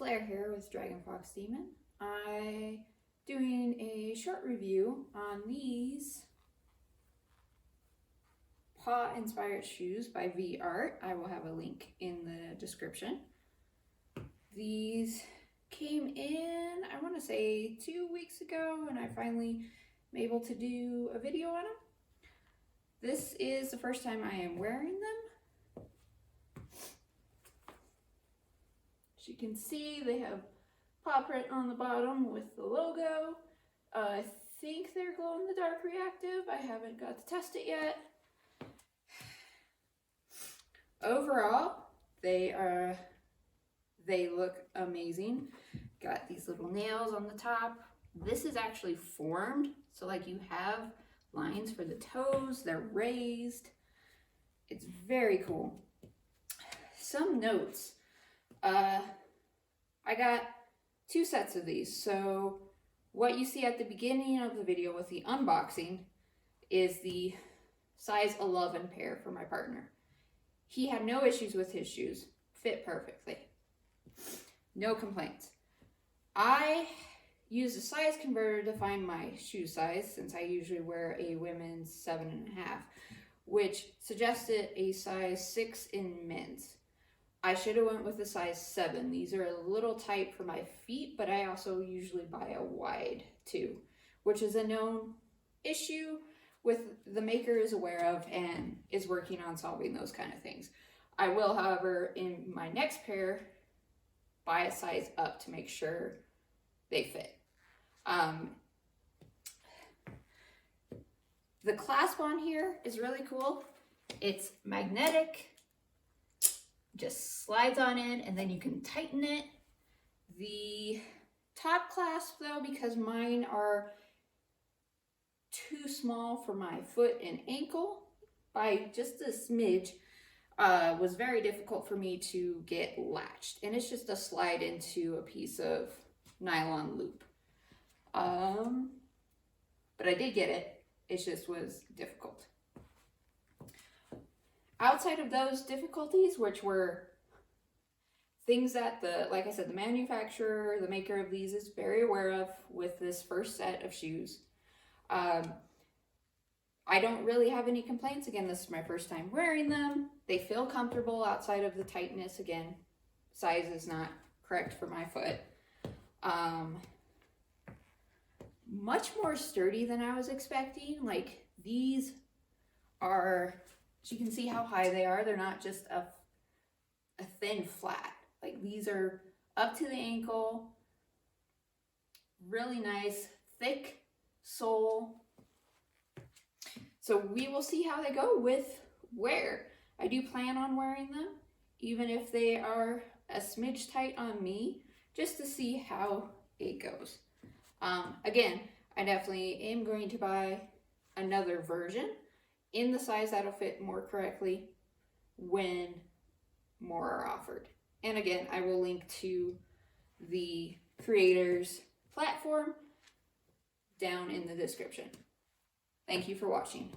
Claire here with Dragon Fox Demon. I'm doing a short review on these paw inspired shoes by V Art. I will have a link in the description. These came in, I want to say 2 weeks ago, and I finally am able to do a video on them. This is the first time I am wearing them. As you can see, they have paw print on the bottom with the logo. I think they're glow in the dark reactive. I haven't got to test it yet. Overall, they look amazing. Got these little nails on the top. This is actually formed, so like you have lines for the toes, they're raised. It's very cool. Some notes. I got 2 sets of these. So what you see at the beginning of the video with the unboxing is the size 11 pair for my partner. He had no issues with his shoes, fit perfectly. No complaints. I used a size converter to find my shoe size, since I usually wear a women's 7.5, which suggested a size 6 in men's. I should have went with a size 7. These are a little tight for my feet, but I also usually buy a wide too, which is a known issue with the maker is aware of and is working on solving those kind of things. I will, however, in my next pair, buy a size up to make sure they fit. The clasp on here is really cool. It's magnetic, just slides on in, and then you can tighten it. The top clasp though, because mine are too small for my foot and ankle by just a smidge, was very difficult for me to get latched, and it's just a slide into a piece of nylon loop. But I did get it. It just was difficult. Outside of those difficulties, which were things that like I said, the manufacturer, the maker of these is very aware of with this first set of shoes. I don't really have any complaints. Again, this is my first time wearing them. They feel comfortable outside of the tightness. Again, size is not correct for my foot. Much more sturdy than I was expecting. Like, these are, as you can see how high they are. They're not just a thin flat. Like, these are up to the ankle. Really nice, thick sole. So we will see how they go with wear. I do plan on wearing them, even if they are a smidge tight on me, just to see how it goes. Again, I definitely am going to buy another version in the size that'll fit more correctly when more are offered. And again, I will link to the creator's platform down in the description. Thank you for watching.